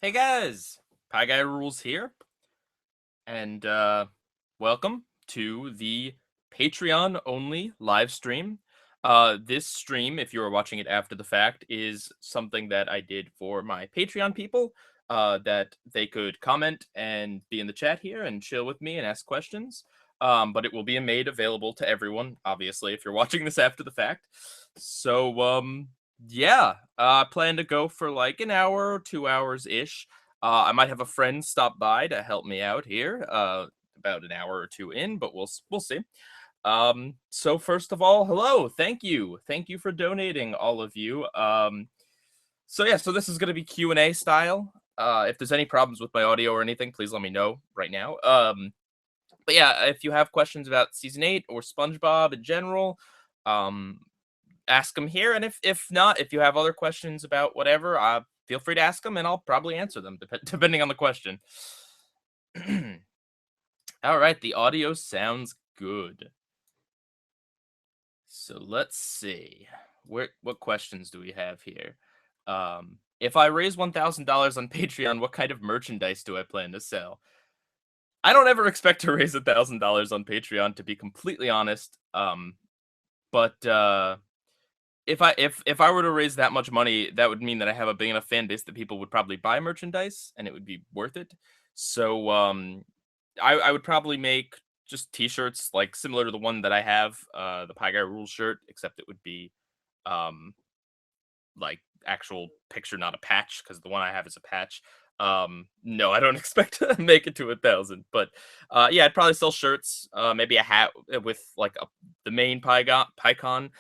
Hey guys, PIEGUYRULZ here, and welcome to the Patreon-only live stream. This stream, if you are watching it after the fact, is something that I did for my Patreon people, that they could comment and be in the chat here and chill with me and ask questions. But it will be made available to everyone, obviously, if you're watching this after the fact. So, yeah, I plan to go for like an hour or 2 hours-ish. I might have a friend stop by to help me out here, about an hour or two in, but we'll see. So first of all, hello, thank you for donating, all of you. So yeah, so this is gonna be Q&A style. If there's any problems with my audio or anything, please let me know right now. But yeah, if you have questions about season 8 or SpongeBob in general, um, ask them here. And if not, if you have other questions about whatever, feel free to ask them, and I'll probably answer them depending on the question. All right, the audio sounds good. So let's see. What questions do we have here? If I raise $1,000 on Patreon, what kind of merchandise do I plan to sell? I don't ever expect to raise $1,000 on Patreon, to be completely honest. But if I were to raise that much money, that would mean that I have a big enough fan base that people would probably buy merchandise, and it would be worth it. So I would probably make just T-shirts like similar to the one that I have, the Pie Guy Rules shirt, except it would be um like actual picture, not a patch, because the one I have is a patch. No, I don't expect to make it to 1,000, but yeah, I'd probably sell shirts, maybe a hat with like the main PyCon.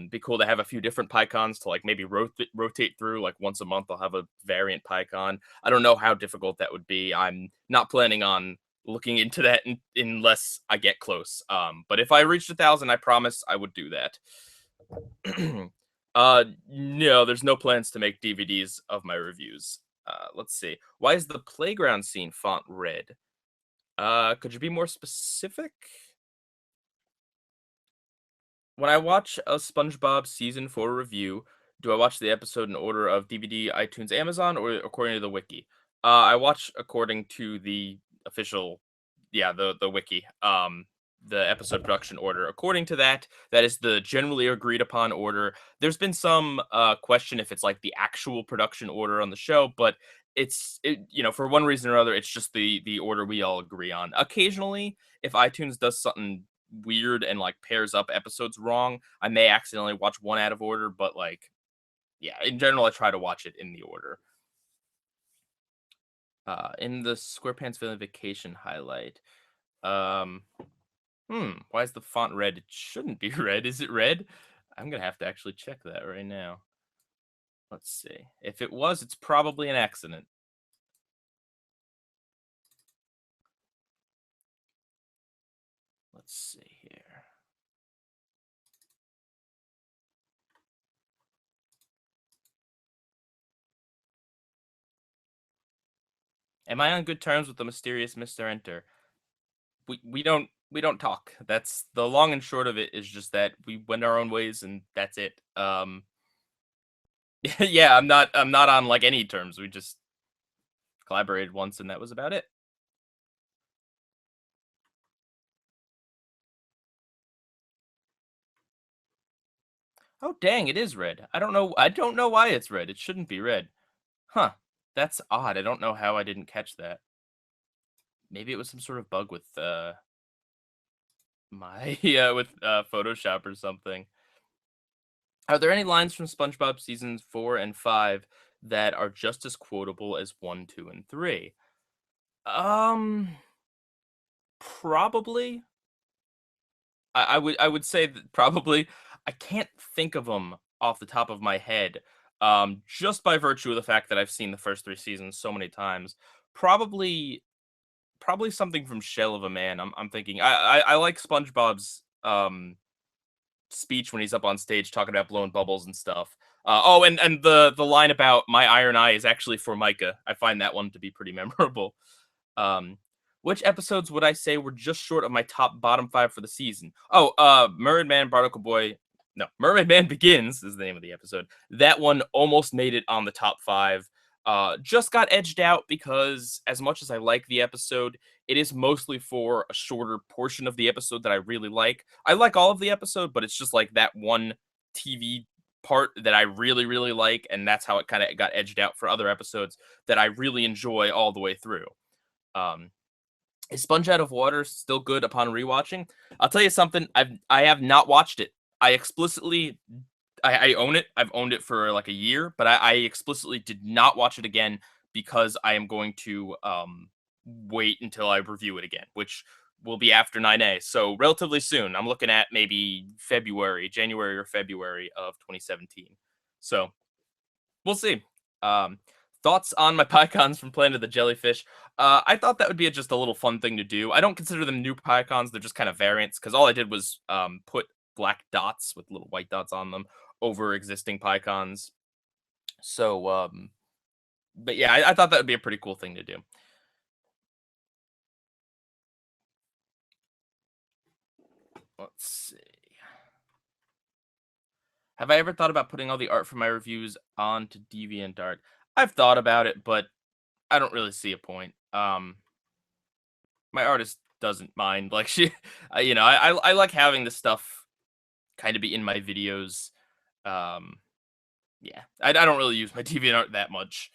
Be cool to have a few different PyCons to like maybe rotate through. Like once a month, I'll have a variant PyCon. I don't know how difficult that would be. I'm not planning on looking into that unless I get close. But if I reached 1,000, I promise I would do that. No, there's no plans to make DVDs of my reviews. Let's see. Why is the playground scene font red? Could you be more specific? When I watch a SpongeBob season 4 review, do I watch the episode in order of DVD, iTunes, Amazon, or according to the wiki? I watch according to the official, yeah, the wiki. The episode production order. According to that, that is the generally agreed upon order. There's been some question if it's like the actual production order on the show, but for one reason or other, it's just the order we all agree on. Occasionally, if iTunes does something weird and like pairs up episodes wrong, I may accidentally watch one out of order, but like, yeah, in general, I try to watch it in the order. In the SquarePants Villain Vacation highlight, um, why is the font red? It shouldn't be red. Is it red? I'm gonna have to actually check that right now. Let's see. If it was, it's probably an accident. Let's see here. Am I on good terms with the mysterious Mr. Enter? We don't talk. That's the long and short of it, is just that we went our own ways and that's it. Yeah, I'm not on like any terms. We just collaborated once and that was about it. Oh dang, it is red. I don't know why it's red. It shouldn't be red. Huh. That's odd. I don't know how I didn't catch that. Maybe it was some sort of bug with my yeah, with Photoshop or something. Are there any lines from SpongeBob seasons 4 and 5 that are just as quotable as 1, 2, and 3? Um, Probably. I would say that probably. I can't think of them off the top of my head. Just by virtue of the fact that I've seen the first 3 seasons so many times. Probably probably something from Shell of a Man. I'm thinking. I like SpongeBob's speech when he's up on stage talking about blowing bubbles and stuff. Oh, and the line about my iron eye is actually for Micah. I find that one to be pretty memorable. Um, which episodes would I say were just short of my top bottom 5 for the season? Oh, Mermaid Man, Barnacle Boy. No, Mermaid Man Begins is the name of the episode. That one almost made it on the top 5. just got edged out because as much as I like the episode, it is mostly for a shorter portion of the episode that I really like. I like all of the episode, but it's just like that one TV part that I really, really like, and that's how it kind of got edged out for other episodes that I really enjoy all the way through. Um, is Sponge Out of Water still good upon rewatching? I'll tell you something. I have not watched it. I explicitly I own it. I've owned it for like a year, but I explicitly did not watch it again because I am going to wait until I review it again, which will be after 9A. So relatively soon. I'm looking at maybe January or February of 2017. So we'll see. Um, thoughts on my PyCons from Planet of the Jellyfish? I thought that would be just a little fun thing to do. I don't consider them new PyCons; they're just kind of variants because all I did was put black dots with little white dots on them over existing PyCons. So, but yeah, I thought that would be a pretty cool thing to do. Let's see. Have I ever thought about putting all the art from my reviews onto DeviantArt? I've thought about it, but I don't really see a point. My artist doesn't mind. Like I like having this stuff kind of be in my videos. Um, yeah, I don't really use my DeviantArt that much.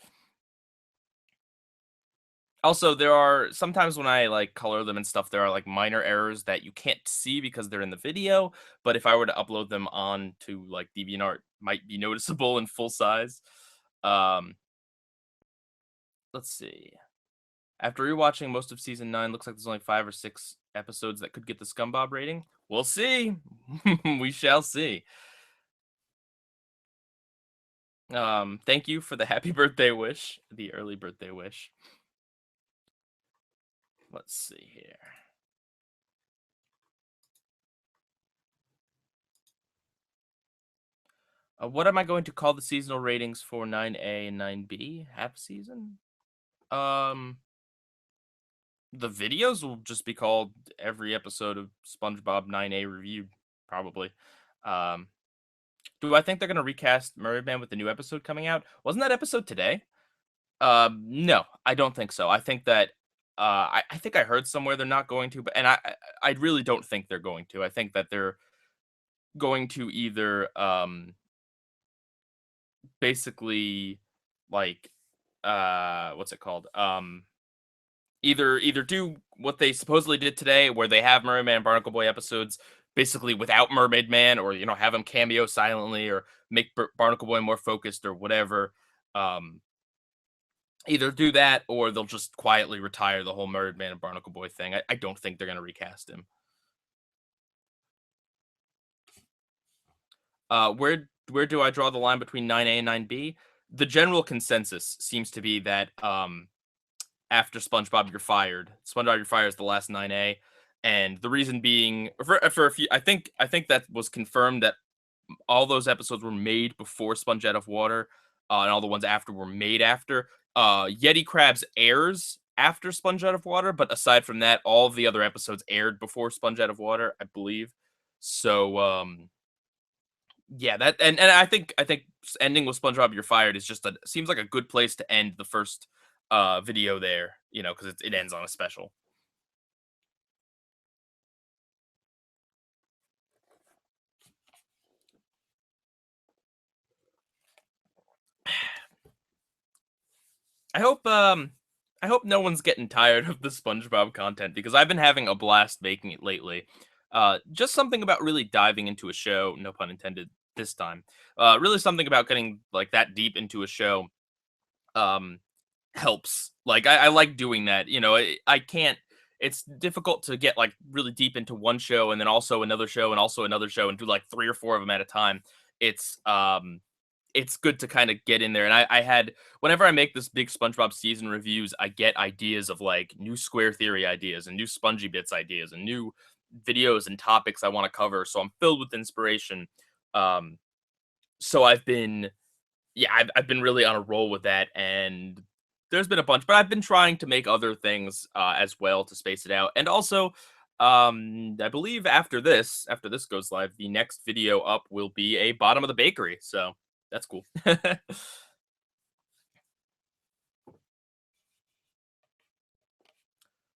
Also, there are sometimes when I like color them and stuff, there are like minor errors that you can't see because they're in the video. But if I were to upload them on to like DeviantArt, might be noticeable in full size. Um, let's see. After rewatching most of season 9, looks like there's only 5 or 6 episodes that could get the SpongeBob rating. We'll see. We shall see. Thank you for the happy birthday wish, the early birthday wish. Let's see here. What am I going to call the seasonal ratings for 9A and 9B? Half season? The videos will just be called every episode of SpongeBob 9A reviewed, probably. Um, do I think they're gonna recast Mermaid Man with the new episode coming out? Wasn't that episode today? No, I don't think so. I think that I think I heard somewhere they're not going to, but and I really don't think they're going to. I think that they're going to either basically like what's it called? Either do what they supposedly did today, where they have Mermaid Man and Barnacle Boy episodes basically without Mermaid Man, or have him cameo silently, or make Barnacle Boy more focused, or whatever. Um, Either do that, or they'll just quietly retire the whole Mermaid Man and Barnacle Boy thing. I don't think they're gonna recast him. Where do I draw the line between 9A and 9B? The general consensus seems to be that after SpongeBob You're Fired, SpongeBob You're Fired is the last 9A, and the reason being for a few, I think that was confirmed that all those episodes were made before Sponge Out of Water, and all the ones after were made after. Yeti Krabs airs after Sponge Out of Water, but aside from that, all of the other episodes aired before Sponge Out of Water, I believe. So, yeah, that and I think ending with SpongeBob You're Fired is just seems like a good place to end the first video there, because it ends on a special. I hope no one's getting tired of the SpongeBob content because I've been having a blast making it lately. Just something about really diving into a show, no pun intended this time. Really something about getting like that deep into a show um helps. Like I like doing that. I can't it's difficult to get like really deep into one show and then also another show and also another show and do like 3 or 4 of them at a time. It's good to kind of get in there. And I had whenever I make this big SpongeBob season reviews, I get ideas of like new square theory ideas and new spongy bits ideas and new videos and topics I want to cover. So I'm filled with inspiration. Um, so I've been really on a roll with that, and there's been a bunch, but I've been trying to make other things as well to space it out. And also, I believe after this goes live, the next video up will be a bottom of the bakery. So that's cool.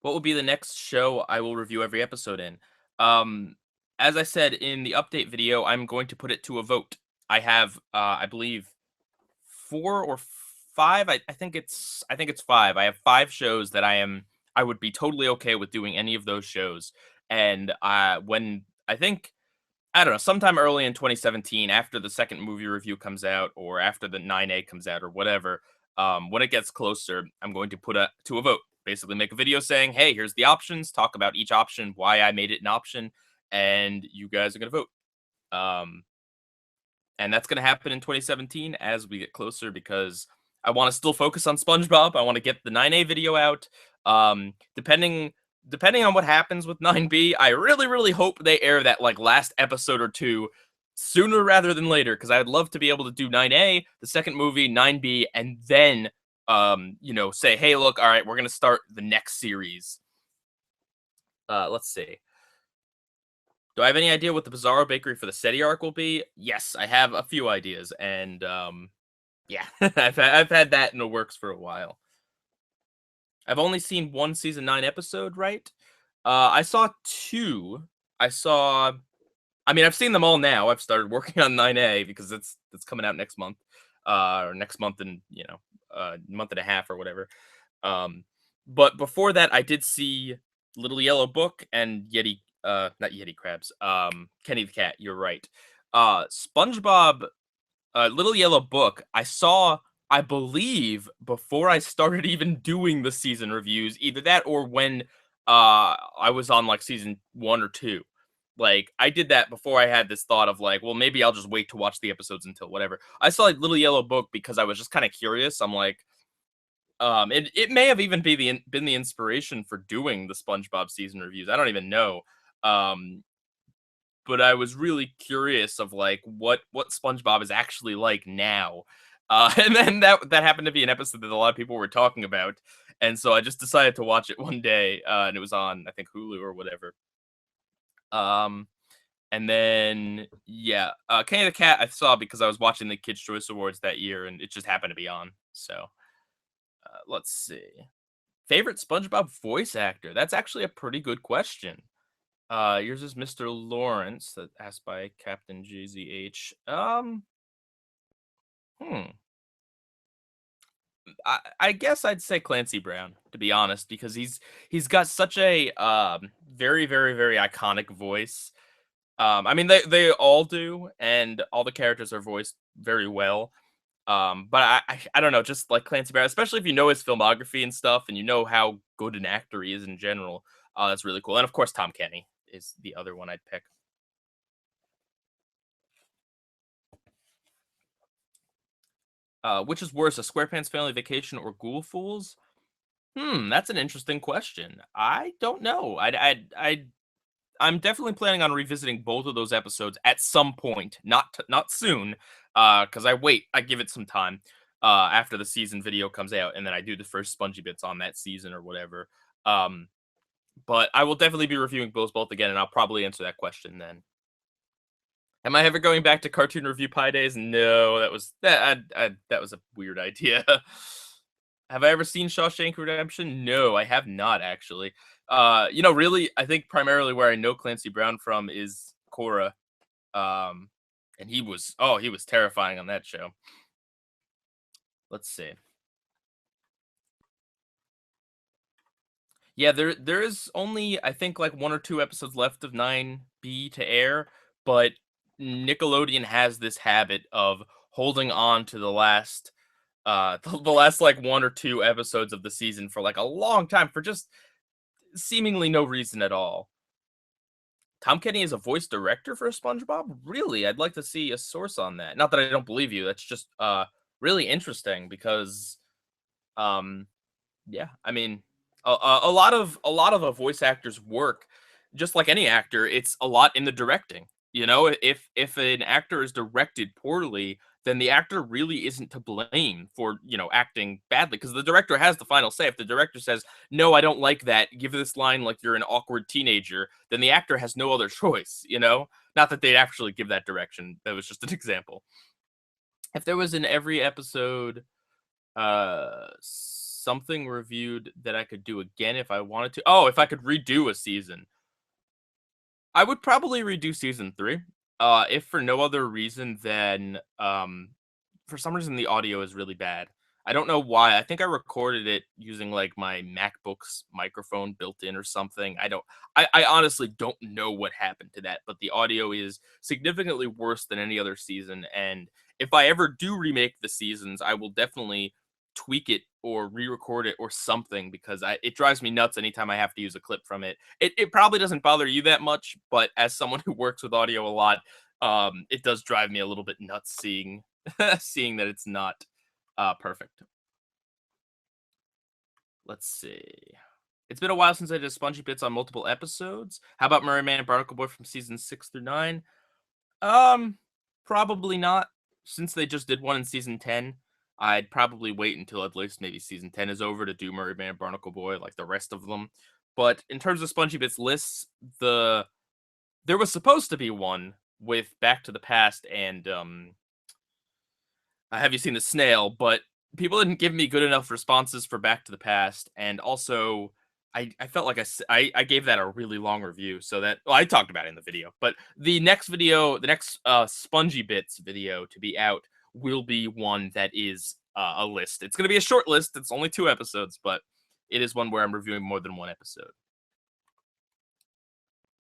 What will be the next show I will review every episode in? Um, as I said in the update video, I'm going to put it to a vote. I have, I believe, 4 or 5. I think it's 5. I have 5 shows that I would be totally okay with doing any of those shows. And when I think I don't know, sometime early in 2017, after the second movie review comes out, or after the 9A comes out, or whatever, when it gets closer, I'm going to put a to a vote. Basically, make a video saying, "Hey, here's the options. Talk about each option, why I made it an option, and you guys are gonna vote." Um, and that's going to happen in 2017 as we get closer because I want to still focus on SpongeBob. I want to get the 9A video out. Depending on what happens with 9B, I really hope they air that like last episode or two sooner rather than later because I'd love to be able to do 9A, the second movie, 9B, and then say, hey, look, all right, we're gonna start the next series. Let's see. Do I have any idea what the Bizarro Bakery for the SETI arc will be? Yes, I have a few ideas, and yeah, I've had that in the works for a while. I've only seen one season 9 episode, right? I saw 2. I saw. I mean, I've seen them all now. I've started working on 9A because it's coming out next month, or next month and month and a half or whatever. Um, but before that, I did see Little Yellow Book and Yeti, not Yeti Krabs, Kenny the Cat. You're right. SpongeBob, Little Yellow Book. I saw, I believe, before I started even doing the season reviews. Either that or when I was on like season 1 or 2. Like I did that before I had this thought of like, well, maybe I'll just wait to watch the episodes until whatever. I saw like Little Yellow Book because I was just kind of curious. I'm like, it may have even been the inspiration for doing the SpongeBob season reviews. I don't even know. Um, but I was really curious of like what SpongeBob is actually like now. And then that happened to be an episode that a lot of people were talking about, and so I just decided to watch it one day, and it was on I think Hulu or whatever. Um, and then yeah, Kenny the Cat I saw because I was watching the Kids Choice Awards that year, and it just happened to be on. So let's see. Favorite SpongeBob voice actor? That's actually a pretty good question. Yours is Mr. Lawrence, that asked by Captain GZH. Hmm. I guess I'd say Clancy Brown, to be honest, because he's got such a very iconic voice. I mean they all do, and all the characters are voiced very well. But I don't know, just like Clancy Brown, especially if you know his filmography and stuff, and you know how good an actor he is in general. That's really cool. And of course, Tom Kenny is the other one I'd pick. Which is worse, a SquarePants Family Vacation or Ghoul Fools? That's an interesting question. I don't know. I'm definitely planning on revisiting both of those episodes at some point, not soon, because I give it some time after the season video comes out, and then I do the first Spongy bits on that season or whatever. Um, but I will definitely be reviewing both again, and I'll probably answer that question then. Am I ever going back to Cartoon Review Pie Days? No, that was a weird idea. Have I ever seen Shawshank Redemption? No, I have not actually. Really, I think primarily where I know Clancy Brown from is Korra. Um, and he was terrifying on that show. Let's see. Yeah, there is only I think like 1 or 2 episodes left of 9B to air, but Nickelodeon has this habit of holding on to the last the last like 1 or 2 episodes of the season for like a long time for just seemingly no reason at all. Tom Kenny is a voice director for SpongeBob? Really? I'd like to see a source on that. Not that I don't believe you. That's just really interesting because um yeah, I mean, a lot of a voice actor's work, just like any actor, it's a lot in the directing. You know, if an actor is directed poorly, then the actor really isn't to blame for acting badly because the director has the final say. If the director says no, I don't like that, give this line like you're an awkward teenager, then the actor has no other choice. Not that they'd actually give that direction. That was just an example. If there was in every episode, uh something reviewed that I could do again if I wanted to. Oh, if I could redo a season. I would probably redo season 3. If for no other reason than for some reason the audio is really bad. I don't know why. I think I recorded it using like my MacBook's microphone built in or something. I honestly don't know what happened to that, but the audio is significantly worse than any other season. And if I ever do remake the seasons, I will definitely tweak it or re-record it or something because it drives me nuts anytime I have to use a clip from it. It probably doesn't bother you that much, but as someone who works with audio a lot, it does drive me a little bit nuts seeing seeing that it's not perfect. Let's see. It's been a while since I did Spongy Bits on multiple episodes. How about Merryman and Barnacle Boy from season 6 through 9? Um, Probably not. Since they just did one in season 10, I'd probably wait until at least maybe season 10 is over to do Merryman and Barnacle Boy like the rest of them. But in terms of Spongy Bits lists, there was supposed to be one with Back to the Past and Have You Seen the Snail? But people didn't give me good enough responses for Back to the Past, and also I felt like I gave that a really long review, so that well, I talked about it in the video. But the next video, the next Spongy Bits video to be out will be one that is a list. It's going to be a short list. It's only 2 episodes, but it is one where I'm reviewing more than one episode.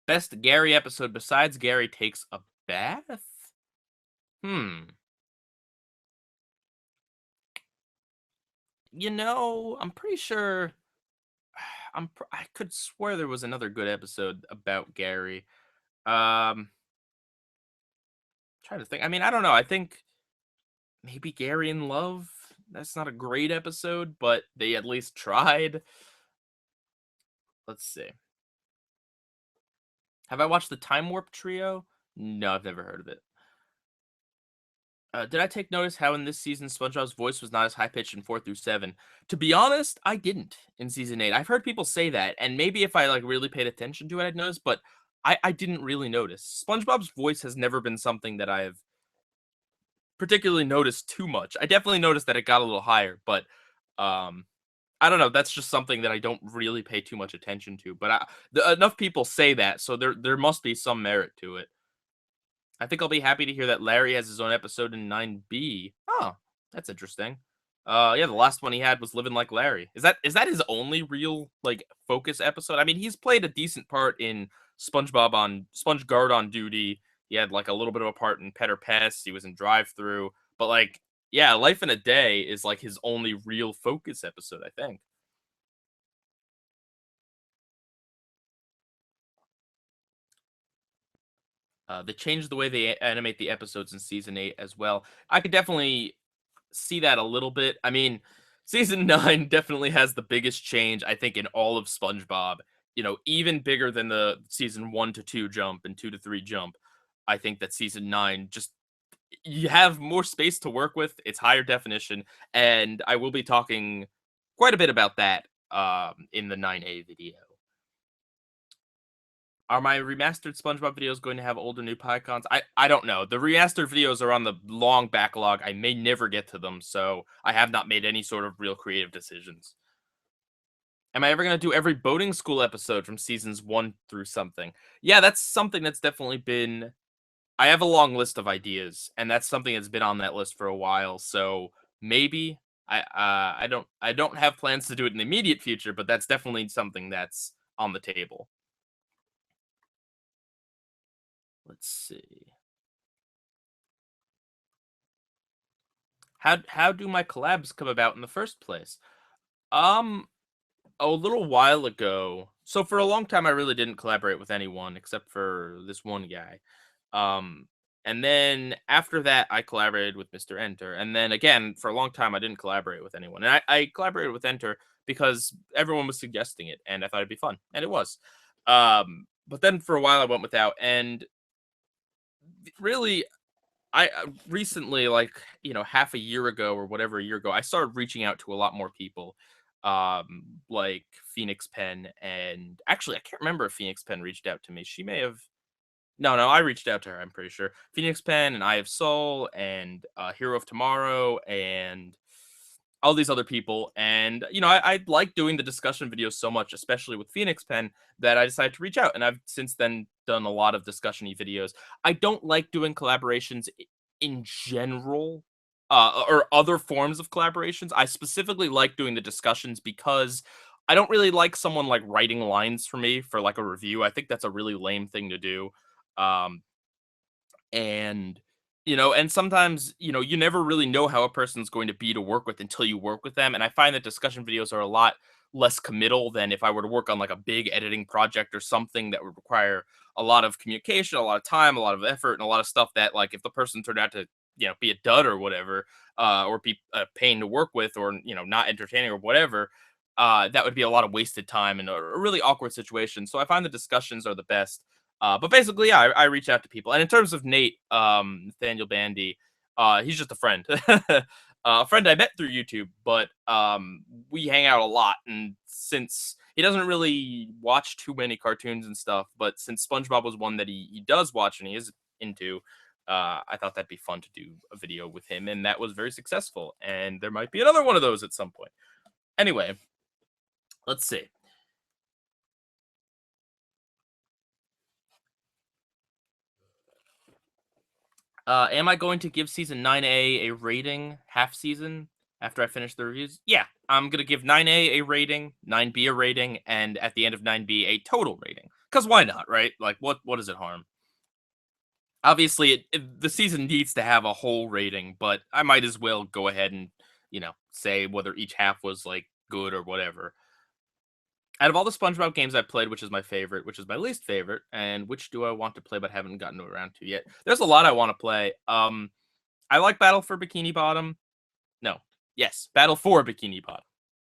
Best Gary episode besides Gary Takes a Bath? I'm pretty sure I could swear there was another good episode about Gary. Trying to think. I mean, I don't know. I think maybe Gary in Love. That's not a great episode, but they at least tried. Let's see. Have I watched the Time Warp Trio? No, I've never heard of it. Did I take notice how in this season SpongeBob's voice was not as high pitched in 4 through 7? To be honest, I didn't in season 8. I've heard people say that, and maybe if I like really paid attention to it, I'd notice. But I didn't really notice. SpongeBob's voice has never been something that I've particularly noticed too much. I definitely noticed that it got a little higher, but um, I don't know. That's just something that I don't really pay too much attention to. But enough people say that, so there must be some merit to it. I think I'll be happy to hear that Larry has his own episode in 9B. Oh, that's interesting. Yeah, the last one he had was Living Like Larry. Is that his only real like focus episode? I mean, he's played a decent part in SpongeBob on Sponge Guard on Duty. He had like a little bit of a part in Pet or Pest. He was in Drive Through, but like, yeah, Life in a Day is like his only real focus episode, I think. They changed the way they animate the episodes in season 8 as well. I could definitely see that a little bit. I mean, season 9 definitely has the biggest change, I think, in all of SpongeBob. Even bigger than the season 1 to 2 jump and 2 to 3 jump. I think that season 9 just you have more space to work with. It's higher definition, and I will be talking quite a bit about that in the 9A video. Are my remastered SpongeBob videos going to have older new PyCons? I don't know. The remastered videos are on the long backlog. I may never get to them, so I have not made any sort of real creative decisions. Am I ever going to do every boating school episode from seasons 1 through something? Yeah, that's something that's definitely been... I have a long list of ideas, and that's something that's been on that list for a while, so maybe... I don't have plans to do it in the immediate future, but that's definitely something that's on the table. Let's see. How do my collabs come about in the first place? Um, a little while ago. So for a long time, I really didn't collaborate with anyone except for this one guy. Um, and then after that, I collaborated with Mr. Enter. And then again, for a long time, I didn't collaborate with anyone. And I collaborated with Enter because everyone was suggesting it, and I thought it'd be fun, and it was. But then for a while, I went without, and really, I recently, like, half a year ago or whatever, a year ago, I started reaching out to a lot more people, like Phoenix Pen, and actually, I can't remember if Phoenix Pen reached out to me. She may have. No, no, I reached out to her. I'm pretty sure Phoenix Pen and I Have Soul and Hero of Tomorrow and all these other people. And, I like doing the discussion videos so much, especially with Phoenix Pen, that I decided to reach out. And I've since then done a lot of discussion-y videos. I don't like doing collaborations in general, or other forms of collaborations. I specifically like doing the discussions because I don't really like someone like writing lines for me for like a review. I think that's a really lame thing to do. Um, and and sometimes you never really know how a person's going to be to work with until you work with them, and I find that discussion videos are a lot less committal than if I were to work on like a big editing project or something that would require a lot of communication, a lot of time, a lot of effort, and a lot of stuff that, like, if the person turned out to be a dud or whatever, or be a pain to work with, or not entertaining or whatever, that would be a lot of wasted time and a really awkward situation. So I find the discussions are the best. But basically, yeah, I reach out to people. And in terms of Nate, Nathaniel Bandy, he's just a friend. A friend I met through YouTube, but we hang out a lot. And since he doesn't really watch too many cartoons and stuff, but since SpongeBob was one that he does watch and he is into, I thought that'd be fun to do a video with him. And that was very successful. And there might be another one of those at some point. Anyway, let's see. Am I going to give season 9A a rating half season after I finish the reviews? Yeah, I'm gonna give 9A a rating, 9B a rating, and at the end of 9B a total rating. Cause why not, right? Like, what does it harm? Obviously, the season needs to have a whole rating, but I might as well go ahead and say whether each half was like good or whatever. Out of all the SpongeBob games I've played, which is my favorite, which is my least favorite, and which do I want to play but haven't gotten around to yet? There's a lot I want to play. I like Battle for Bikini Bottom. No. Yes, Battle for Bikini Bottom.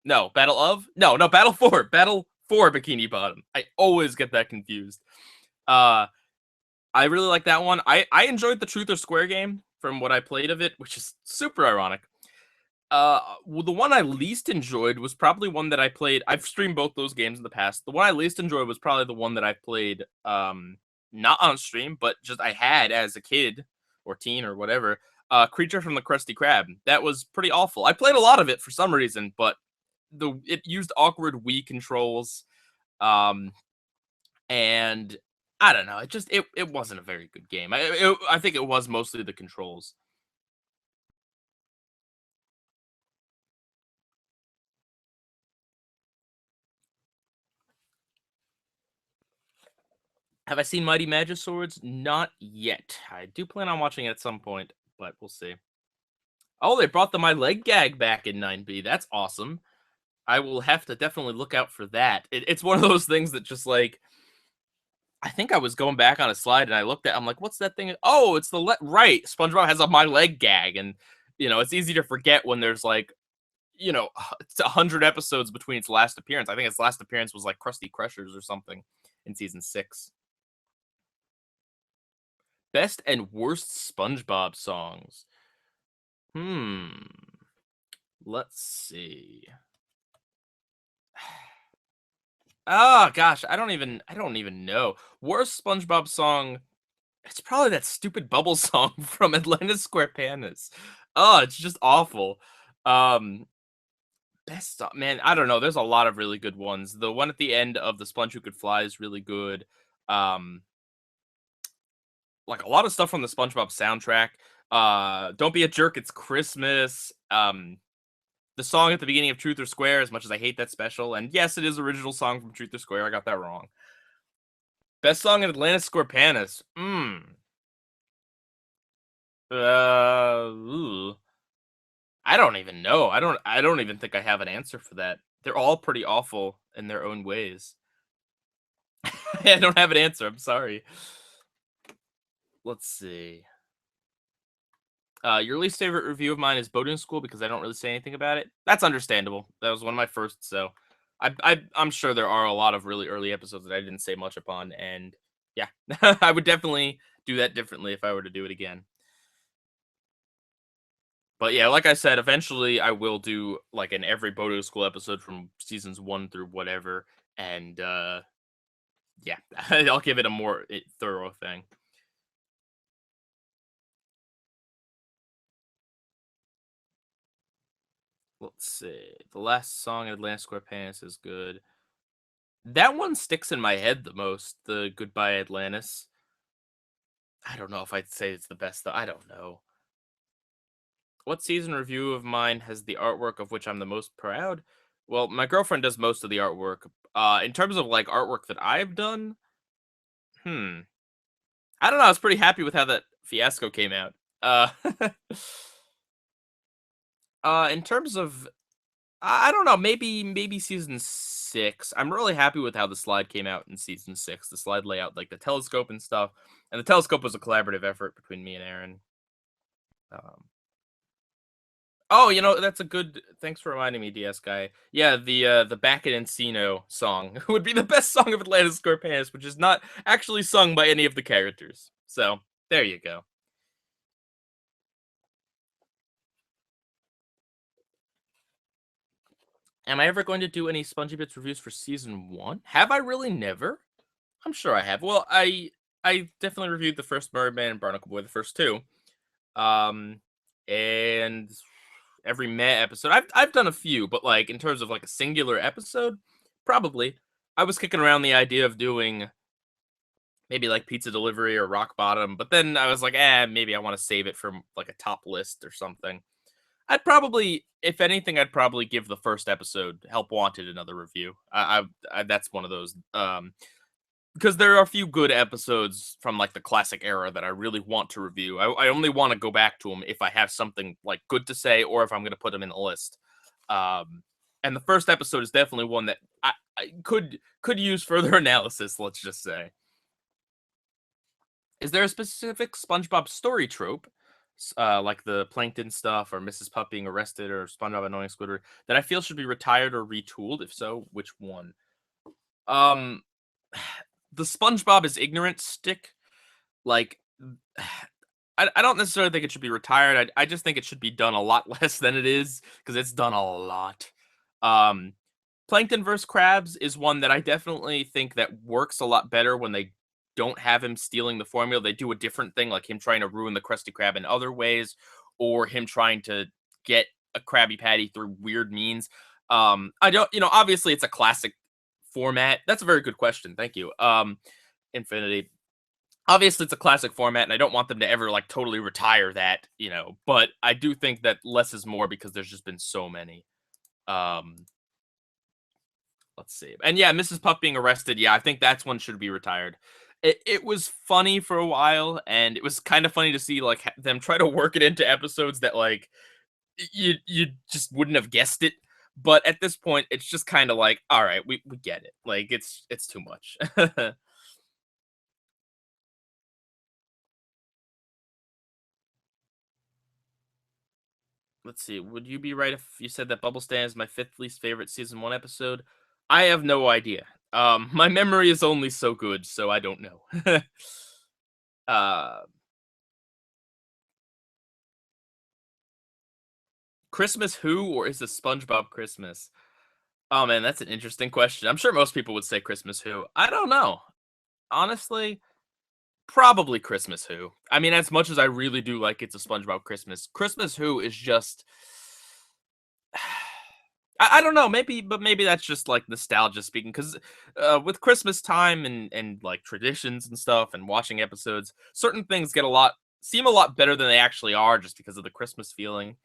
No, Battle of? No, Battle for. Battle for Bikini Bottom. I always get that confused. Uh, I really like that one. I enjoyed the Truth or Square game from what I played of it, which is super ironic. Well, the one I least enjoyed was probably one that I played. I've streamed both those games in the past. The one I least enjoyed was probably the one that I played, not on stream, but just I had as a kid or teen or whatever. Creature from the Krusty Krab. That was pretty awful. I played a lot of it for some reason, but it used awkward Wii controls, um, and I don't know. It wasn't a very good game. I think it was mostly the controls. Have I seen Mighty Magiswords? Not yet. I do plan on watching it at some point, but we'll see. Oh, they brought the My Leg Gag back in 9B. That's awesome. I will have to definitely look out for that. It's one of those things that just like, I think I was going back on a slide and I looked at, I'm like, what's that thing? Oh, it's the right. SpongeBob has a My Leg Gag, and it's easy to forget when there's like, it's 100 episodes between its last appearance. I think its last appearance was like Krusty Crushers or something in season 6. Best and worst SpongeBob songs. Let's see. Oh gosh, I don't even know. Worst SpongeBob song. It's probably that stupid bubble song from Atlantis Square Panas. Oh, it's just awful. Um Best song, man, I don't know. There's a lot of really good ones. The one at the end of The Sponge Who Could Fly is really good. Um like a lot of stuff from the SpongeBob soundtrack. Don't Be a Jerk, It's Christmas. The song at the beginning of Truth or Square, as much as I hate that special, and yes, it is original song from Truth or Square. I got that wrong. Best song in Atlantis Square Panas. Ooh. I don't even know. I don't even think I have an answer for that. They're all pretty awful in their own ways. I don't have an answer. I'm sorry. Let's see. Your least favorite review of mine is Boating School because I don't really say anything about it. That's understandable. That was one of my first, so I'm sure there are a lot of really early episodes that I didn't say much upon, and yeah, I would definitely do that differently if I were to do it again. But yeah, like I said, eventually I will do like an every Boating School episode from seasons 1 through whatever, and yeah, I'll give it a more thorough thing. Let's see. The last song in Atlantis SquarePants is good. That one sticks in my head the most, the Goodbye Atlantis. I don't know if I'd say it's the best though. I don't know. What season review of mine has the artwork of which I'm the most proud? Well, my girlfriend does most of the artwork. In terms of like artwork that I've done, hmm, I don't know. I was pretty happy with how that fiasco came out. Uh, in terms of, I don't know, maybe season 6. I'm really happy with how the slide came out in season 6. The slide layout, like the telescope and stuff, and the telescope was a collaborative effort between me and Erin. Um, Oh, that's a good thanks for reminding me, DS guy. Yeah, the Back at Encino song would be the best song of Atlantis SquarePants, which is not actually sung by any of the characters. So, there you go. Am I ever going to do any Spongy Bits reviews for season 1? Have I really never? I'm sure I have. Well, I definitely reviewed the first Merman and Barnacle Boy, the first two. Um and every Meh episode. I've done a few, but like in terms of like a singular episode, probably. I was kicking around the idea of doing maybe like pizza delivery or rock bottom, but then I was like, maybe I want to save it for like a top list or something. I'd probably, if anything, I'd probably give the first episode Help Wanted another review. That's one of those. Because there are a few good episodes from like the classic era that I really want to review. I only want to go back to them if I have something like good to say or if I'm going to put them in the list. Um, and the first episode is definitely one that I could use further analysis. Let's just say, is there a specific SpongeBob story trope, like the Plankton stuff or Mrs. Puff being arrested or SpongeBob annoying Squidward, that I feel should be retired or retooled? If so, which one? Um, the SpongeBob is ignorant stick. Like, I don't necessarily think it should be retired. I just think it should be done a lot less than it is because it's done a lot. Um, Plankton vs. Krabs is one that I definitely think that works a lot better when they don't have him stealing the formula. They do a different thing, like him trying to ruin the Krusty Krab in other ways, or him trying to get a Krabby Patty through weird means. I don't, obviously it's a classic format. That's a very good question. Thank you. Infinity. Obviously, it's a classic format, and I don't want them to ever like totally retire that, But I do think that less is more because there's just been so many. Um, let's see, and yeah, Mrs. Puff being arrested. Yeah, I think that's one should be retired. It was funny for a while, and it was kind of funny to see like them try to work it into episodes that like you just wouldn't have guessed it. But at this point, it's just kind of like, all right, we get it. Like it's too much. Let's see. Would you be right if you said that Bubble Stand is my fifth least favorite season 1 episode? I have no idea. My memory is only so good, so I don't know. uh, Christmas Who or is it SpongeBob Christmas? Oh man, that's an interesting question. I'm sure most people would say Christmas Who. I don't know. Honestly, probably Christmas Who. I mean, as much as I really do like It's a SpongeBob Christmas, Christmas Who is just I don't know, maybe that's just like nostalgia speaking. Because with Christmas time and like traditions and stuff and watching episodes, certain things seem a lot better than they actually are just because of the Christmas feeling.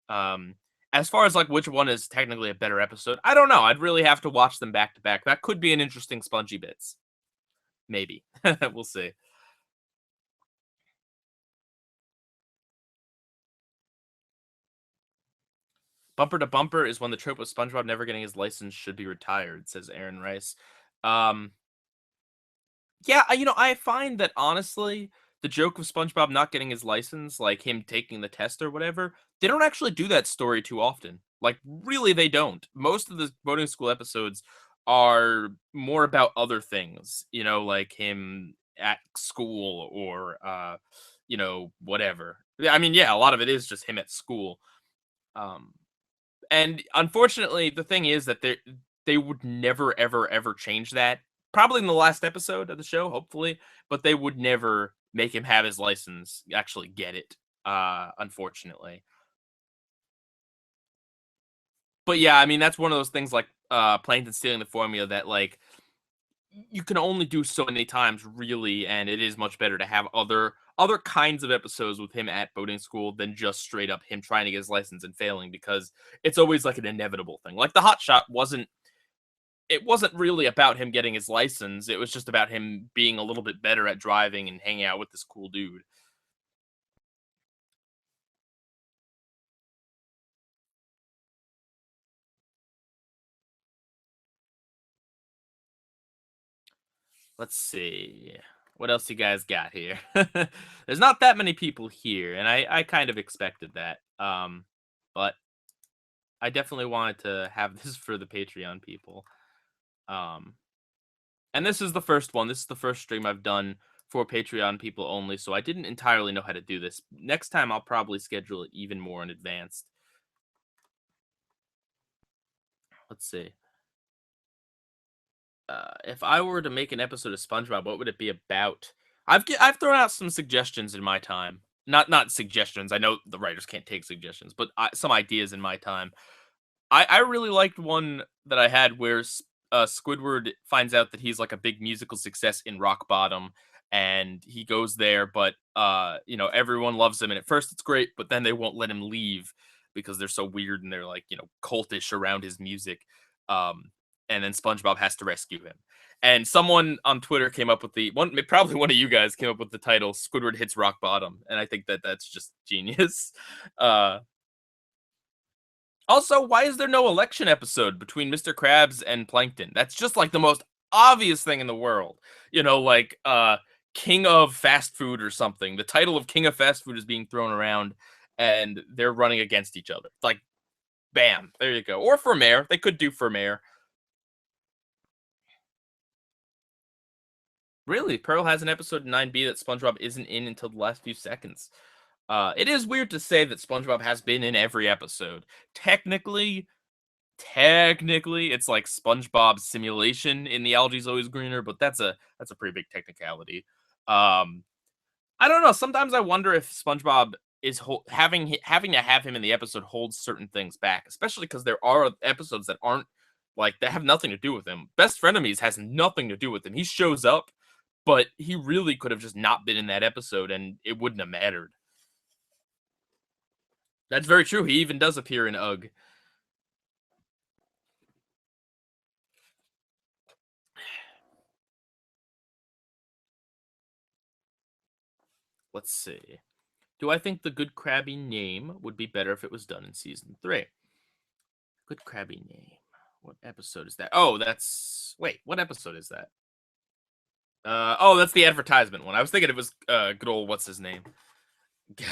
Um, as far as like which one is technically a better episode, I don't know. I'd really have to watch them back to back. That could be an interesting Spongy Bits. Maybe. We'll see. Bumper to Bumper is when the trope of SpongeBob never getting his license should be retired, says Aaron Rice. Um, Yeah, I find that honestly, the joke of SpongeBob not getting his license, like him taking the test or whatever, they don't actually do that story too often. Like, really, they don't. Most of the boarding school episodes are more about other things, like him at school or, whatever. I mean, yeah, a lot of it is just him at school. Um, and unfortunately, the thing is that they would never, ever, ever change that. Probably in the last episode of the show, hopefully, but they would never make him have his license, actually get it. Unfortunately. But yeah, I mean that's one of those things like Plankton stealing the formula that like you can only do so many times really, and it is much better to have other kinds of episodes with him at boating school than just straight up him trying to get his license and failing, because it's always like an inevitable thing. Like the hot shot wasn't really about him getting his license. It was just about him being a little bit better at driving and hanging out with this cool dude. Let's see. What else you guys got here? There's not that many people here, and I kind of expected that. But I definitely wanted to have this for the Patreon people. Um, and this is the first one. This is the first stream I've done for Patreon people only, so I didn't entirely know how to do this. Next time, I'll probably schedule it even more in advance. Let's see. If I were to make an episode of SpongeBob, what would it be about? I've thrown out some suggestions in my time. Not suggestions. I know the writers can't take suggestions, but some ideas in my time. I really liked one that I had where Squidward finds out that he's like a big musical success in Rock Bottom, and he goes there, but everyone loves him, and at first it's great, but then they won't let him leave because they're so weird and they're like cultish around his music. Um, and then SpongeBob has to rescue him. And someone on Twitter came up with the one, probably one of you guys came up with the title "Squidward Hits Rock Bottom," and I think that that's just genius. Uh, Also, why is there no election episode between Mr. Krabs and Plankton? That's just like the most obvious thing in the world. Like King of Fast Food or something. The title of King of Fast Food is being thrown around and they're running against each other. It's like bam, there you go. Or for mayor. They could do for mayor. Really, Pearl has an episode in 9B that SpongeBob isn't in until the last few seconds. It is weird to say that SpongeBob has been in every episode. Technically, it's like SpongeBob simulation in The Algae's Always Greener, but that's a pretty big technicality. Um, I don't know. Sometimes I wonder if SpongeBob is having to have him in the episode holds certain things back, especially because there are episodes that aren't like that have nothing to do with him. Best Frenemies has nothing to do with him. He shows up, but he really could have just not been in that episode, and it wouldn't have mattered. That's very true. He even does appear in UG. Let's see. Do I think the Good Krabby name would be better if it was done in season 3? Good Krabby name. What episode is that? Oh, wait, what episode is that? Oh, that's the advertisement one. I was thinking it was good old what's his name.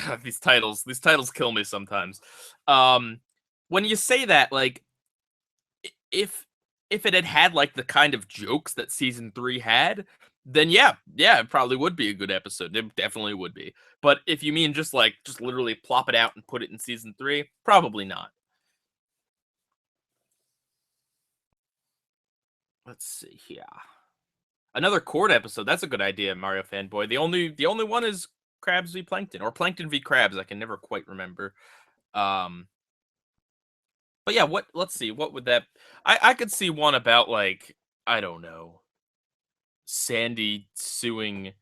God, these titles kill me sometimes. When you say that, like, if it had like the kind of jokes that season 3 had, then yeah, it probably would be a good episode. It definitely would be. But if you mean just literally plop it out and put it in season 3, probably not. Let's see here. Another court episode. That's a good idea, Mario fanboy. The only one is Krabs v Plankton, or Plankton v Krabs. I can never quite remember. Um, but yeah, let's see. What would that? I could see one about like I don't know, Sandy suing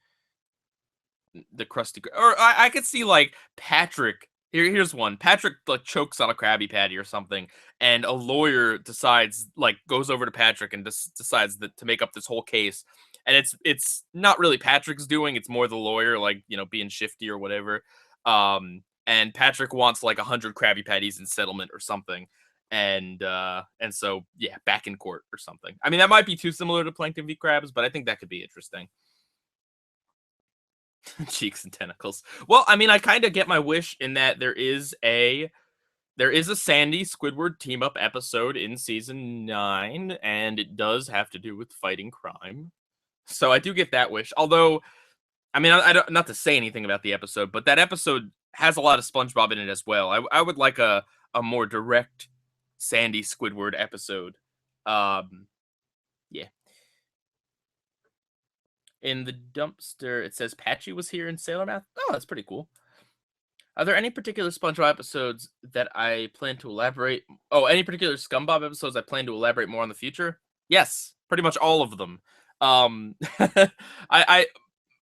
the Krusty, or I could see like Patrick. Here's one. Patrick like chokes on a Krabby Patty or something, and a lawyer decides like goes over to Patrick and decides that to make up this whole case, and it's not really Patrick's doing. It's more the lawyer like being shifty or whatever. And Patrick wants like 100 Krabby Patties in settlement or something, and so yeah, back in court or something. I mean that might be too similar to Plankton v Krabs, but I think that could be interesting. Cheeks and tentacles. Well, I mean, I kind of get my wish in that there is a Sandy Squidward team up episode in season 9, and it does have to do with fighting crime. So I do get that wish. Although, I mean, I don't, not to say anything about the episode, but that episode has a lot of SpongeBob in it as well. I would like a more direct Sandy Squidward episode. Yeah. In the dumpster, it says Patchy was here in Sailor Mouth. Oh, that's pretty cool. Are there any particular SpongeBob episodes that I plan to elaborate? Oh, any particular ScumBob episodes I plan to elaborate more on the future? Yes, pretty much all of them. I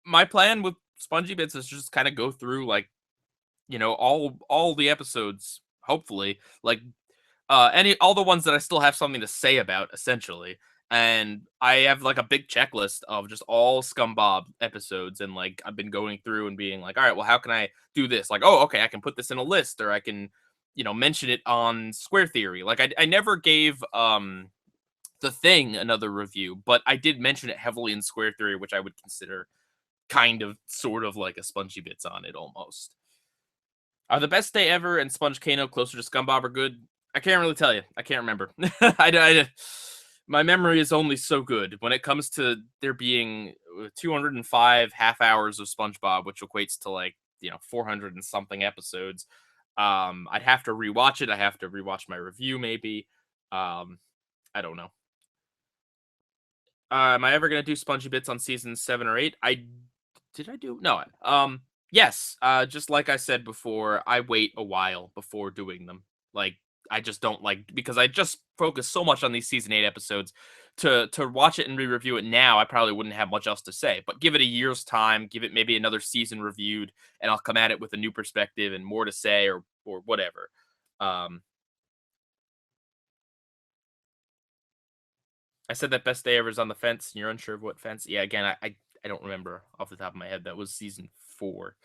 my plan with Spongy Bits is just kind of go through like all the episodes. Hopefully, like any all the ones that I still have something to say about, essentially. And I have like a big checklist of just all ScumBob episodes, and like I've been going through and being like, all right, well, how can I do this? Like, oh, okay, I can put this in a list, or I can, mention it on Square Theory. Like, I never gave the Thing another review, but I did mention it heavily in Square Theory, which I would consider kind of, sort of like a Spongy Bits on it almost. Are the best day ever and Sponge Kano closer to ScumBob or good? I can't really tell you. I can't remember. My memory is only so good when it comes to there being 205 half hours of SpongeBob, which equates to like 400 and something episodes. I'd have to rewatch it. I have to rewatch my review, maybe. I don't know. Am I ever gonna do Spongy Bits on season 7 or 8? I did I do no. Yes. Just like I said before, I wait a while before doing them. Like I just don't like because I just focus so much on these season 8 episodes. To watch it and re-review it now, I probably wouldn't have much else to say. But give it a year's time, give it maybe another season reviewed, and I'll come at it with a new perspective and more to say or whatever. Um, I said that best day ever is on the fence, and you're unsure of what fence. Yeah, again, I don't remember off the top of my head. That was season 4.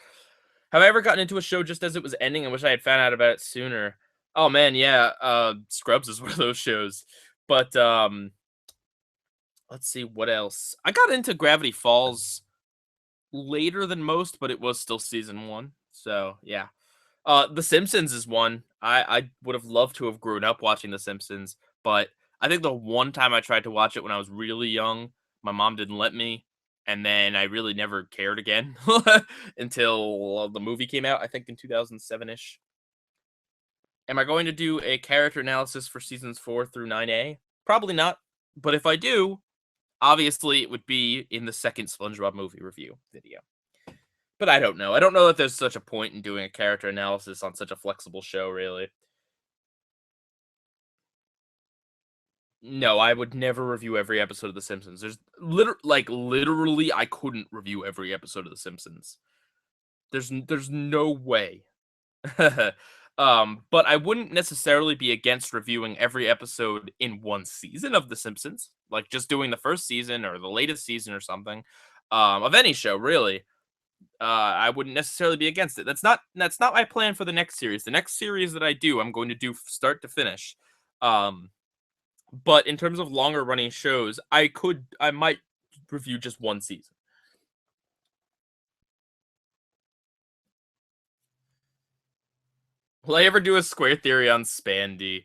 Have I ever gotten into a show just as it was ending and wish I had found out about it sooner? Oh man, yeah. Scrubs is one of those shows. But let's see what else. I got into Gravity Falls later than most, but it was still season 1. So yeah. The Simpsons is one. I would have loved to have grown up watching The Simpsons, but I think the one time I tried to watch it when I was really young, my mom didn't let me, and then I really never cared again until the movie came out, I think in 2007-ish. Am I going to do a character analysis for seasons 4 through 9A? Probably not, but if I do, obviously it would be in the second SpongeBob movie review video. But I don't know. I don't know if there's such a point in doing a character analysis on such a flexible show, really. No, I would never review every episode of The Simpsons. There's literally, I couldn't review every episode of The Simpsons. There's no way. But I wouldn't necessarily be against reviewing every episode in one season of The Simpsons, like just doing the first season or the latest season or something, of any show, really. I wouldn't necessarily be against it. That's not my plan for the next series. The next series that I do, I'm going to do start to finish. Um, but in terms of longer running shows, I might review just one season. Will I ever do a Square Theory on Spandy?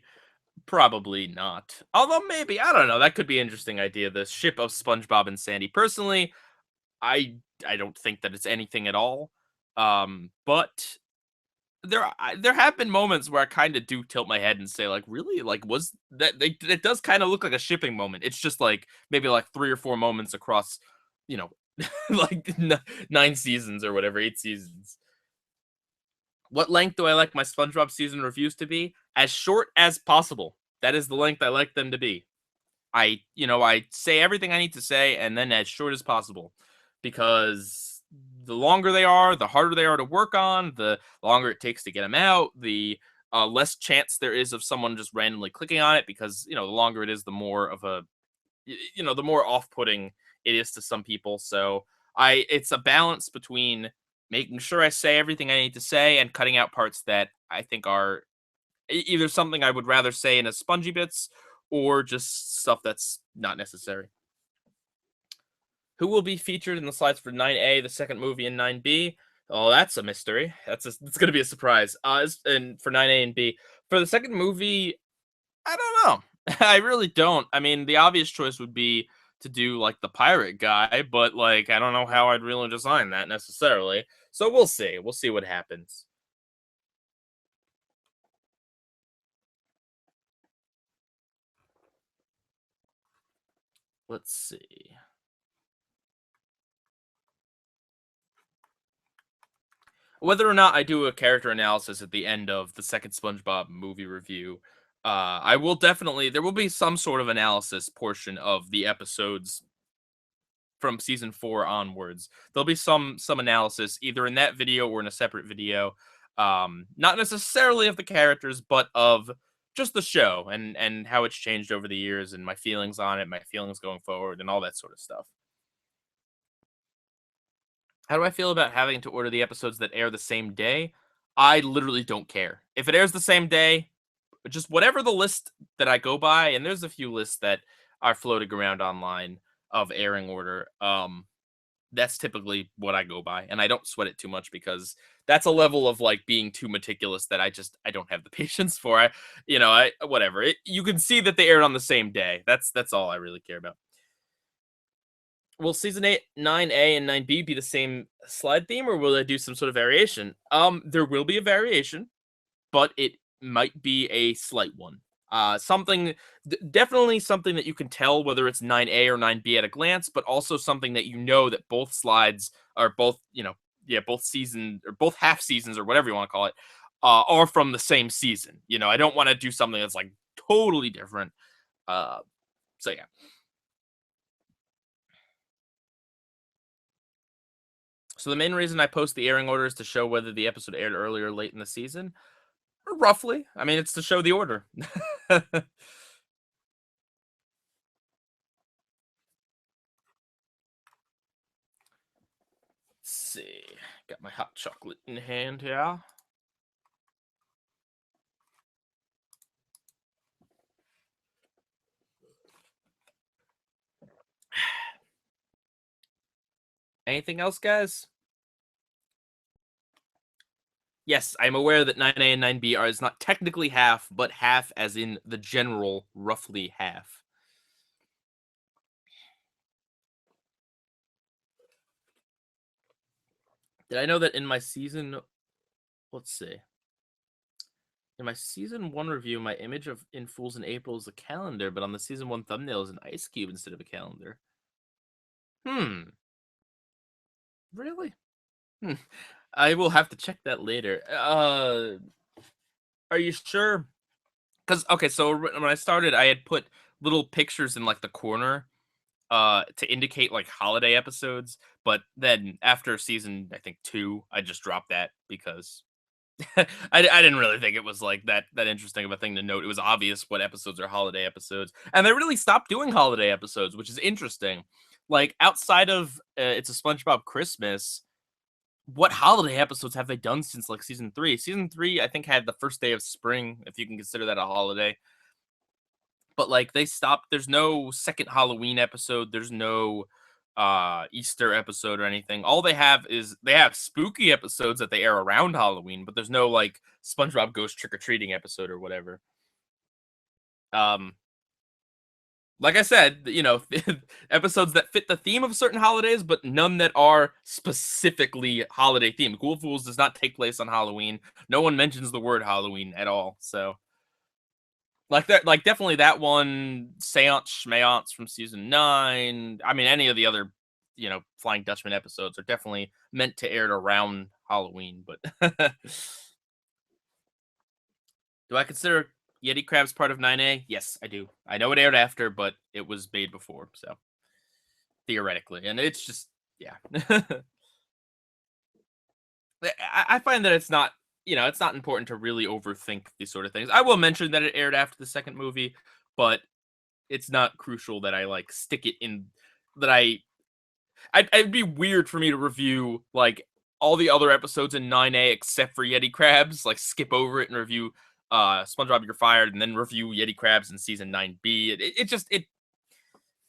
Probably not. Although maybe, I don't know. That could be an interesting idea. The ship of SpongeBob and Sandy. Personally, I don't think that it's anything at all. But there have been moments where I kind of do tilt my head and say like, really, like was that it does kind of look like a shipping moment. It's just like maybe like 3 or 4 moments across, you know, like 9 seasons or whatever, 8 seasons. What length do I like my SpongeBob season reviews to be? As short as possible. That is the length I like them to be. I say everything I need to say and then as short as possible because the longer they are, the harder they are to work on, the longer it takes to get them out, the less chance there is of someone just randomly clicking on it because, the longer it is, the more of the more off-putting it is to some people. So it's a balance between making sure I say everything I need to say and cutting out parts that I think are either something I would rather say in a Spongy Bits or just stuff that's not necessary. Who will be featured in the slides for 9A, the second movie, and 9B? Oh, that's a mystery. It's going to be a surprise. And for 9A and B, for the second movie, I don't know. I really don't. I mean, the obvious choice would be to do like the pirate guy, but like I don't know how I'd really design that necessarily. So we'll see. We'll see what happens. Let's see. Whether or not I do a character analysis at the end of the second SpongeBob movie review, I will definitely there will be some sort of analysis portion of the episodes from season 4 onwards. There'll be some analysis either in that video or in a separate video. Not necessarily of the characters, but of just the show and how it's changed over the years and my feelings on it, my feelings going forward, and all that sort of stuff. How do I feel about having to order the episodes that air the same day? I literally don't care. If it airs the same day, just whatever the list that I go by, and there's a few lists that are floating around online of airing order. That's typically what I go by, and I don't sweat it too much because that's a level of like being too meticulous that I don't have the patience for. I whatever. You can see that they aired on the same day. That's all I really care about. Will season 8, 9A and 9B be the same slide theme, or will they do some sort of variation? There will be a variation, but it might be a slight one. Something definitely something that you can tell whether it's 9A or 9B at a glance, but also something that you know that both slides are both, yeah, both season or both half seasons or whatever you want to call it, are from the same season. I don't want to do something that's like totally different. Uh, so yeah. So the main reason I post the airing order is to show whether the episode aired early or late in the season. Roughly. I mean, it's to show the order. Let's see. Got my hot chocolate in hand here. Anything else, guys? Yes, I'm aware that 9A and 9B is not technically half, but half as in the general, roughly half. Did I know that in my season, let's see, in my season 1 review, my image of in Fools in April is a calendar, but on the season 1 thumbnail is an ice cube instead of a calendar. Really? Hmm. I will have to check that later. Are you sure? Because okay, so when I started, I had put little pictures in like the corner, to indicate like holiday episodes. But then after season, I think 2, I just dropped that because I didn't really think it was like that interesting of a thing to note. It was obvious what episodes are holiday episodes, and they really stopped doing holiday episodes, which is interesting. Like outside of it's a SpongeBob Christmas, what holiday episodes have they done since like season 3? Season 3, I think, had the first day of spring, if you can consider that a holiday. But like they stopped. There's no second Halloween episode. There's no Easter episode or anything. All they have is they have spooky episodes that they air around Halloween, but there's no like SpongeBob goes trick or treating episode or whatever. Um, like I said, episodes that fit the theme of certain holidays, but none that are specifically holiday themed. Cool Fools does not take place on Halloween. No one mentions the word Halloween at all. So, like that, like definitely that one, Seance Schmeance from season 9. I mean, any of the other, Flying Dutchman episodes are definitely meant to air around Halloween. But do I consider Yeti Krabs part of 9A? Yes, I do. I know it aired after, but it was made before, so theoretically, and it's just yeah. I find that it's not important to really overthink these sort of things. I will mention that it aired after the second movie, but it's not crucial that I like stick it in that it'd be weird for me to review like all the other episodes in 9A except for Yeti Krabs, like skip over it and review SpongeBob You're Fired and then review Yeti Krabs in season 9B. It just it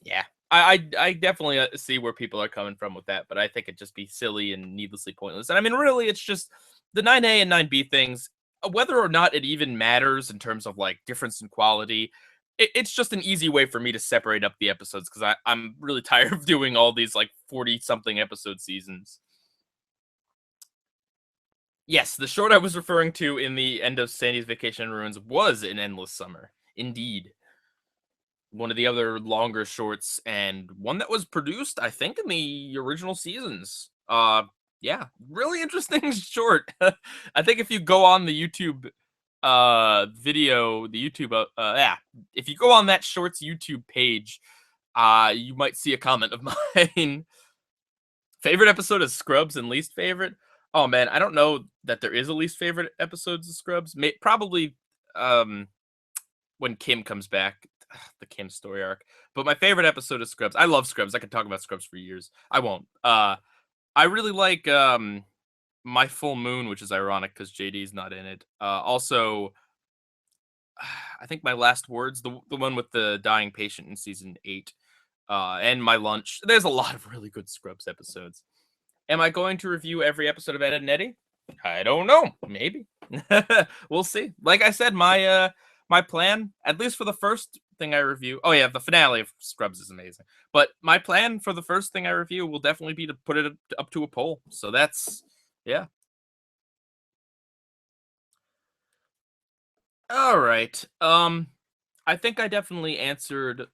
yeah. I definitely see where people are coming from with that, but I think it'd just be silly and needlessly pointless. And I mean, really, it's just the 9A and 9B things, whether or not it even matters in terms of like difference in quality. It's just an easy way for me to separate up the episodes because I'm really tired of doing all these like 40 something episode seasons. Yes, the short I was referring to in the end of Sandy's Vacation in Ruins was an endless summer. Indeed. One of the other longer shorts and one that was produced, I think, in the original seasons. Yeah, really interesting short. I think if you go on the YouTube video, the YouTube yeah, if you go on that shorts YouTube page, you might see a comment of mine. Favorite episode of Scrubs and least favorite? Oh man, I don't know that there is a least favorite episodes of Scrubs. Probably um when Kim comes back, the Kim story arc. But my favorite episode of Scrubs. I love Scrubs. I could talk about Scrubs for years. I won't. I really like My Full Moon, which is ironic because JD's not in it. Also, I think My Last Words, the one with the dying patient in season 8, and My Lunch. There's a lot of really good Scrubs episodes. Am I going to review every episode of Ed, and Eddie? I don't know. Maybe. We'll see. Like I said, my plan, at least for the first thing I review. Oh yeah, the finale of Scrubs is amazing. But my plan for the first thing I review will definitely be to put it up to a poll. So that's yeah. All right. I think I definitely answered,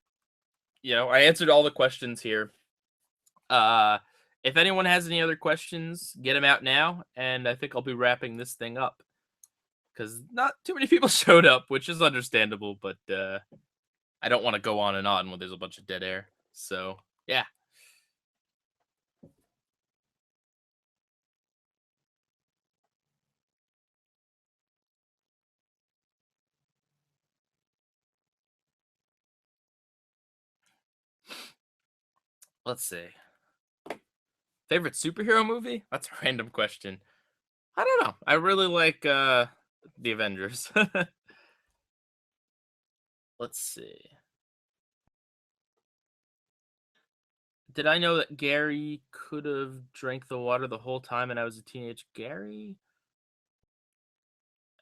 I answered all the questions here. Uh if anyone has any other questions, get them out now, and I think I'll be wrapping this thing up because not too many people showed up, which is understandable, but I don't want to go on and on when there's a bunch of dead air. So, yeah, let's see. Favorite superhero movie? That's a random question. I don't know. I really like the Avengers. Let's see. Did I know that Gary could have drank the water the whole time and I was a teenage Gary?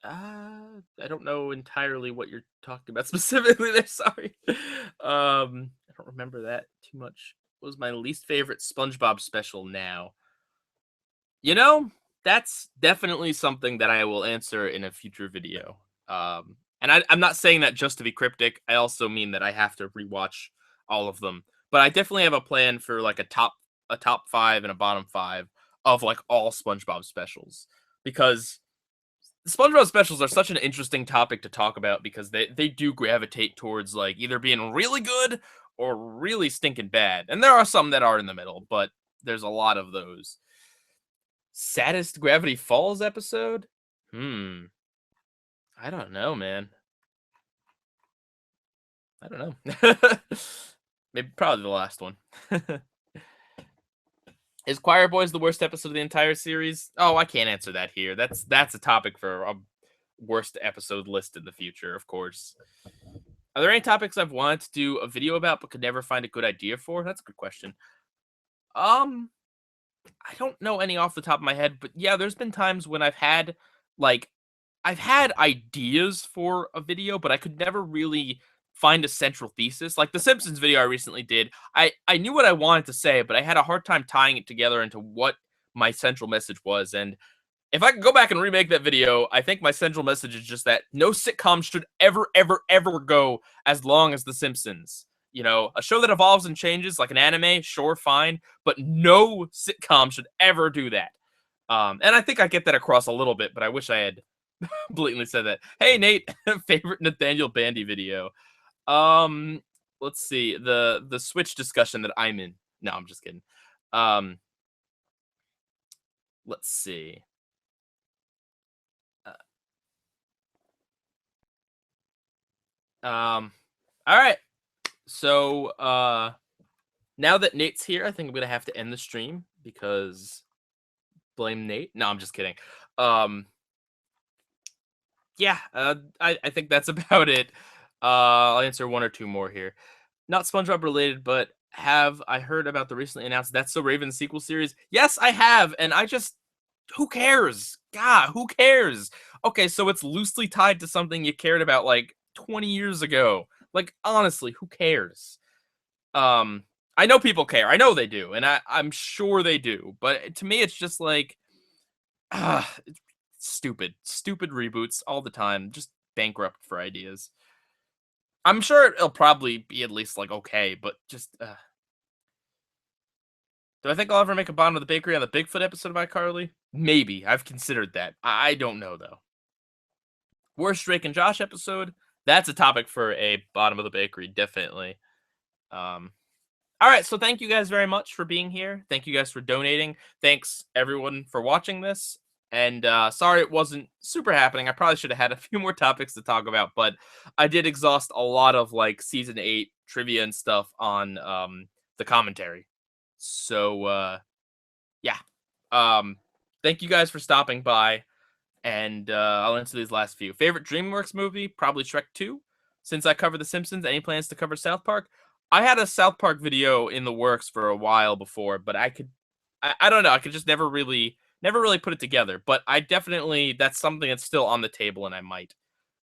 I don't know entirely what you're talking about specifically there. Sorry. I don't remember that too much. What was my least favorite SpongeBob special now? You know, that's definitely something that I will answer in a future video. And I'm not saying that just to be cryptic. I also mean that I have to rewatch all of them. But I definitely have a plan for like a top 5 and a bottom 5 of like all SpongeBob specials because SpongeBob specials are such an interesting topic to talk about because they do gravitate towards like either being really good or really stinking bad. And there are some that are in the middle, but there's a lot of those. Saddest Gravity Falls episode? Hmm. I don't know, man. I don't know. Maybe probably the last one. Is Choir Boys the worst episode of the entire series? Oh, I can't answer that here. That's a topic for a worst episode list in the future, of course. Are there any topics I've wanted to do a video about but could never find a good idea for? That's a good question. Um, I don't know any off the top of my head, but yeah, there's been times when like I've had ideas for a video, but I could never really find a central thesis. Like the Simpsons video I recently did, I knew what I wanted to say, but I had a hard time tying it together into what my central message was. And if I could go back and remake that video, I think my central message is just that no sitcom should ever, ever, ever go as long as The Simpsons. You know, a show that evolves and changes, like an anime, sure, fine, but no sitcom should ever do that. And I think I get that across a little bit, but I wish I had blatantly said that. Hey, Nate, favorite Nathaniel Bandy video. Um, let's see the Switch discussion that I'm in. No, I'm just kidding. Um, let's see. All right. So, now that Nate's here, I think I'm gonna have to end the stream because blame Nate. No, I'm just kidding. Um, yeah, I think that's about it. I'll answer one or two more here. Not SpongeBob related, but have I heard about the recently announced That's So Raven sequel series? Yes, I have, and I just who cares? God, who cares? Okay, so it's loosely tied to something you cared about like 20 years ago. Like honestly, who cares? Um, I know people care. I know they do, and I'm sure they do. But to me, it's just like, it's stupid reboots all the time. Just bankrupt for ideas. I'm sure it'll probably be at least like okay, but just Do I think I'll ever make a Bottom of the Bakery on the Bigfoot episode of iCarly? Maybe. I've considered that. I don't know, though. Worst Drake and Josh episode? That's a topic for a Bottom of the Bakery, definitely. All right, so thank you guys very much for being here. Thank you guys for donating. Thanks, everyone, for watching this. And sorry it wasn't super happening. I probably should have had a few more topics to talk about, but I did exhaust a lot of, like, Season 8 trivia and stuff on the commentary. So, yeah. Thank you guys for stopping by, and I'll answer these last few. Favorite DreamWorks movie? Probably Shrek 2. Since I covered The Simpsons, any plans to cover South Park? I had a South Park video in the works for a while before, but I don't know, I could just never really put it together. But I definitely, that's something that's still on the table, and I might.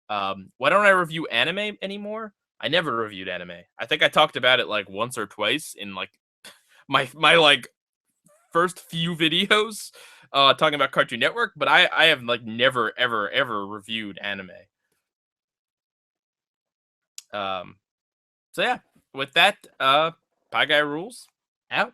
Why don't I review anime anymore? I never reviewed anime. I think I talked about it like once or twice in like my like first few videos talking about Cartoon Network, but I have like never ever reviewed anime. So yeah, with that, Pie Guy Rules out.